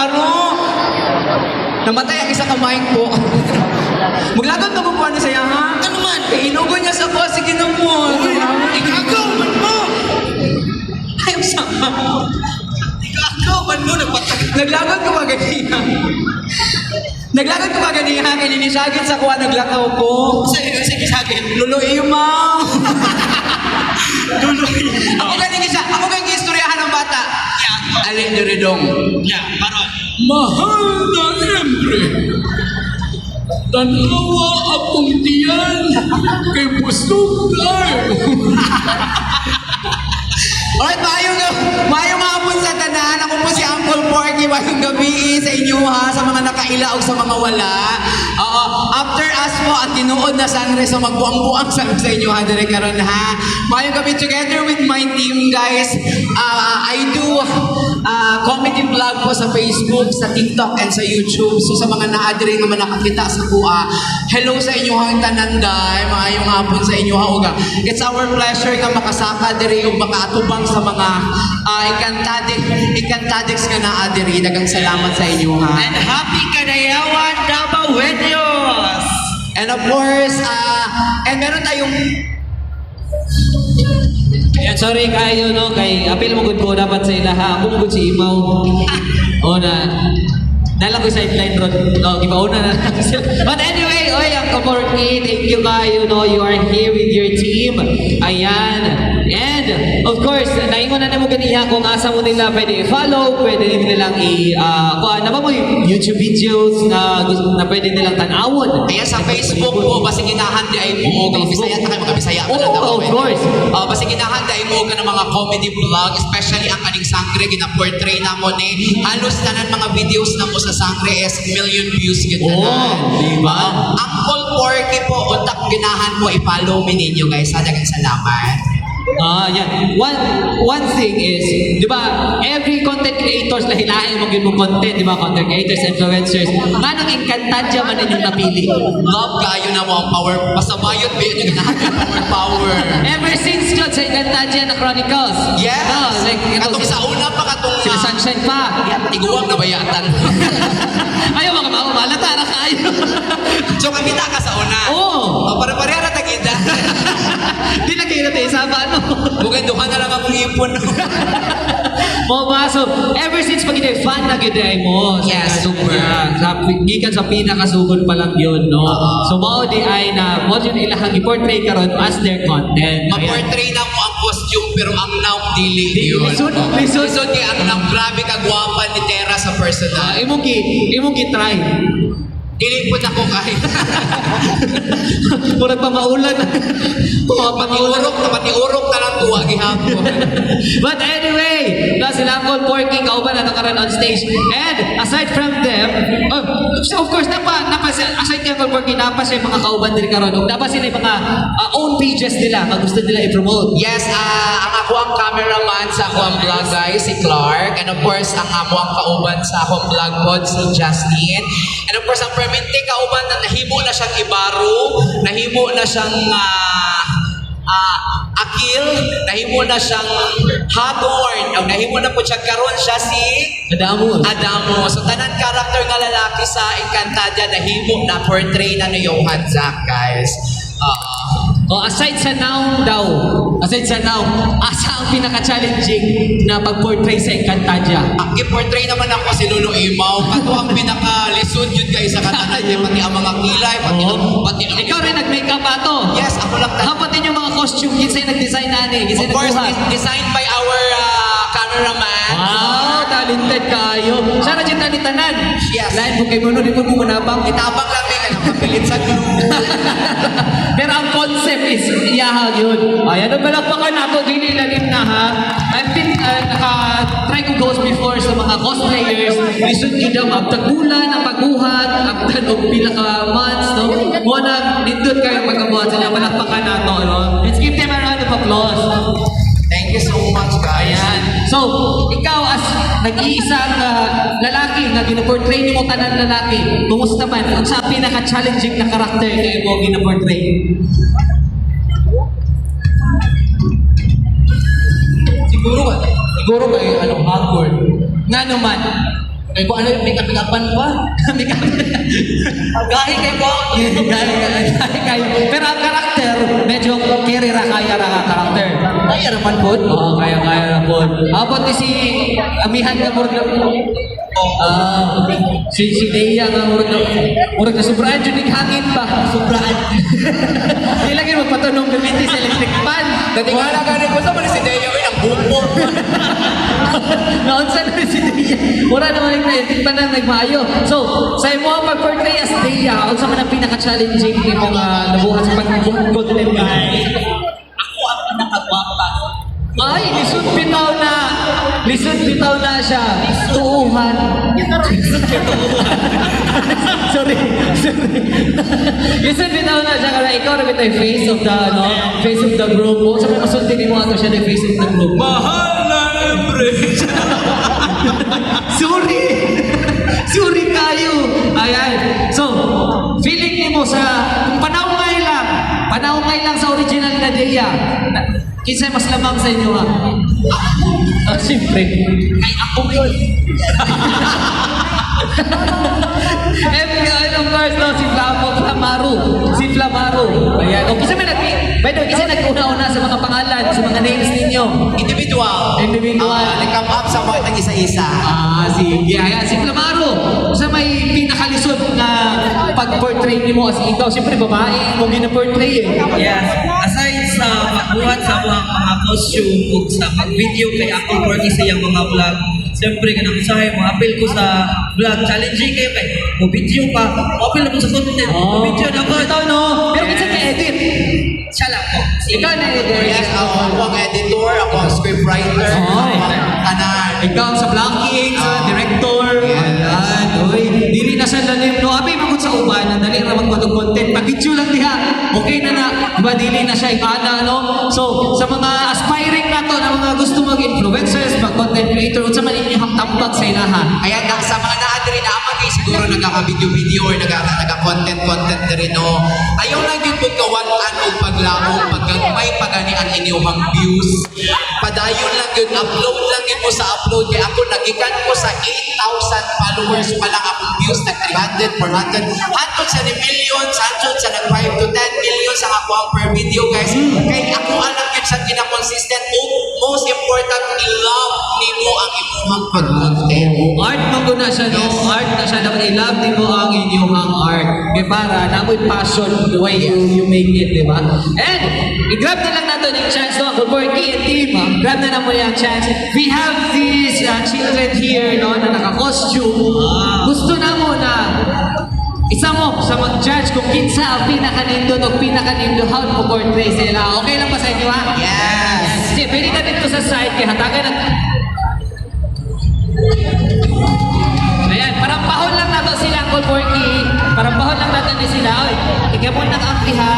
aro. Namatay ang isa ka mic po. Maglagot ka po ano sa'yo, ha? Ano man? Inugo niya sa ko, sige na mo. Ikagaw man mo! Ayaw sama. Ikagaw man mo, nagpatag. Naglagot ko ba ganiya? Naglagot ko ba ganiya? Kaya ninisagit sa kuha, naglakaw ko. Sige, sagin. Luloy mo. Duloy. Ako ganing istoryahan ng bata. Yeah. Alin diridong. Yeah, paron. Mahal na Emre. Tanawa akong tiyan kay Busog Live. Alright, maayong hapon sa tanan. Ako po si Uncle Porky. Maayong gabi sa inyo ha, sa mga nakailaog sa mga wala. After us po, ang tinuod na sangre, so magbuang-buang sa inyo ha, dire karon ha. Maayong gabi together with my team, guys. I do comedy vlog po sa Facebook, sa TikTok, and sa YouTube. So sa mga naadiri naman nakakita sa kuha, hello sa inyo hang tananday, maayong hapon sa inyo ha. Uga. It's our pleasure nga makasaka diri ug makaatubang sa mga ikantadix nga naadiri. Dagang salamat sa inyo ha. And happy Kadayawan Dabawenyos! And of course, and meron tayong Yan, sorry kayo no, kay apil mo gud ko dapat sa ilaha. Ako mo gud si Imaw. O na, dala ko sideline ron. No, gibauna na lang sila. But anyway, oy, ang Kaporky, thank you kayo no, you are here with your team. Ayan. And, of course, naingon na mo ganiha kung asa mo nila pwede i-follow, pwede din nilang kuha na ba mo yung YouTube videos na pwede nilang tanawon. Ayan sa Facebook po, basi ginahan di ay mo kay Bisaya ta kay mga Bisaya mo na daw. Of course. Basi ginahan di ay mo ka ng mga comedy vlog, especially ang kaning Sangre gina-portray na mo ni halos tanan mga videos na mo sa Sangre is million views gid na. Diba? Uncle Porky po untak ginahan mo i-follow mi ninyo guys. Daghang salamat. Yan. One thing is, di ba, every content creators, lahi-lahi mo mo content, di ba, content creators, influencers, manang Encantadia man inyong napili. Love kayo na mo ang power. Pasabayot ba yun yung ginahan yung power. Ever since yun sa Encantadia na Chronicles. Yes. No, like, Katong sa una pa katong sila Sunshine pa. tiguang na bayatan. Ayaw mga malata na kayo. So kamita ka sa una. Oo. Pare-pareha na tagida. Di na kayo natin isama, ano? Bukay duha na lang akong ipon. Mo ba? So, ever since pag fan na giday mo. Yes, super. Gikan sa pinakasugod pa lang yun, no? So, mao di ay na, mo yun ilahang i-portray karon as their content. Ma-portray na mo ang costume pero ang naong dili yun. Lisod. Lisod kay ang naong grabe kagwapa ni Tera sa personal. Imong gi-try. Dili po na ko kahit. Murag pa maulan. Pati-urok na lang tuwa gihapon. But anyway, na sila Uncle Porky, kauban na nakaran on stage. And aside from them, so of course, aside kay Uncle Porky, napa siya yung mga kauban din karon. Napa sila yung mga own pages nila, pag gusto nila i-promote. Yes, ang ako ang cameraman sa ako ang vlog guys, si Clark. And of course, ang ako ang kauban sa ako ang vlog pod, si Justin. And of course, ang permente kauban na nahimo na siyang ibaro, nahimo na siyang akil, nahimo na siyang hagorn, o nahimo na po siya karon siya si Adamo. So tanan karakter nga lalaki sa Encantadia nahimo na portray na ni Johan Zack guys. Aside sa noun daw, asa ang pinaka-challenging na pag-portray sa Encantadia? Ang i-portray naman ako si Lolo Imaw. Kato ang pinaka-lisod yun guys sa Encantadia. Pati ang mga kilay, pati ang... Ikaw rin nag-makeup ato. Yes, ako lang. Hapat din yung mga costume, ginsay nag-design nani, ginsay Of course, nagbuhat. designed by our cameraman. Wow, talented kayo. Sana dyan talitanan. Yes. Lain mo kay Mono, di mo manabang. Itabang lang din, nakapilit sa glue. Pero ang concept is iyahag yun. Ay, ano balakpakan nato, dili lalim na ha. I've been, naka-try ko goes before sa mga cosplayers. Lisod yun daw, magtagulan, ang pagbuhat, agtan o pila ka months, no? Muna, nindot kayo pagkabuhat sila, balakpakan nato, no? Let's give them a round of applause. Thank you so much, guys. Ayan. So, ikaw as nag-iisang lalaki na ginaportray mo tanan lalaki, kumusta man? Ang sa pinaka-challenging na karakter na mo ginaportray? Siguro kay hagorn. Nga naman. Ay, kung ano yung pick-up-pick-upan pa? Gahi kayo po. Kayo. Pero ang karakter, medyo kaya ra karakter. Ay, araman po. Oo, kaya na po. Abot ni si Amihan nga murag na si Leia nga murag na sobraan dyan hangin ba? Sobraan. Ilagay mo patunong gamitin sa electric fan. Wala ka rin ko sa si Deo ang buko. Naunsan na si Leia. Wala naman yung electric fan na nagmaayo. So, sa imo ang pag-portray as Leia, unsa man ang pinaka-challenging ni mga nabuhat sa pag-golden guy? Ako ang pinakagwapa. Ay, lisod bitaw na siya. Tuuhan. Sorry. Lisod bitaw na siya kasi ikaw na bitaw yung face of the group. O sabi masulti ni mo ato siya na face of the group. Mahal na embrace. Sorry kayo. Ayan. So, feeling ni mo sa kung panawangay lang sa original na Deya. Kinsay mas lamang sa inyo ha? Siyempre. Kay ako yun. And of course, no, si Flamaro. Ayan. O, kisa by the way, kisa nag-una-una sa mga pangalan, sa mga names ninyo. Individual. Nag-come up sa mga tag-isa-isa. Sige. Ayan, si Flamaro. Sa may pinakalisod na pag-portray mo as ikaw. Siyempre, babae mo gina-portray eh. Yes. Aside sa pagbuhat sa mga costume o sa pag-video kay Apple Porky sa iyang mga vlog, siyempre ganang usahay, appeal ko sa vlog, challenging kayo kay video pa, appeal na po sa content, video na po. Ito, no? Pero kinsa ka-edit? Siya lang po. Ikaw na-edit. Yes, ako ang editor, ako ang scriptwriter. Kanan. Ikaw sa blocking, sa director. Ayan, uy. Dili na siya lalim, no? Abi, magod sa uban, dali na magpatong-content. Pag-video lang diha, okay na na. Diba, dili na siya ikana, no? So, sa mga aspiring na to, na mga gusto mag-influencers, mag-content creator, unsa man inyong tambag sa ilaha. Ayan, sa mga naadri na amagay, siguro nagkaka-video-video or nagka-content na rin, no? Ayaw lang yun kung kawan-an o paglaong, paggamay, pagani ang inyong views. Padayon lang yun, upload lang yun mo sa upload. Kaya ako, nagikan ko sa 8,000 followers pa lang akong views, nag 300, 400, hantod sa ni millions, hantod sa nag 5 to 10 millions ang ako ang per video, guys. Kaya ako alam yun sa kinakonsistent o most important, i-love nimo ang imuhang pag-content. Art mo ko na siya, no? Art na siya. Dapat i-love din mo ang inyong art. Kaya para, namoy passion the way you make it, di ba? And, i-grab na lang natin yung chance, no? Good Porky and team, grab na naman yung chance. We have these children here, no? Na naka-costume. Gusto na mo na isa mo sa mag-judge kung kinsa ang pinaka-nindot o pinaka-nindohan mo portray sila. Okay lang ba sa inyo, ha? Yes. Sige, pwede na dito sa side, kaya hatagan na. Ayan, parang pahon lang nato sila, Uncle Porky. Parang pahon lang natin sila. Oy, ikaw mo nang ampi ha.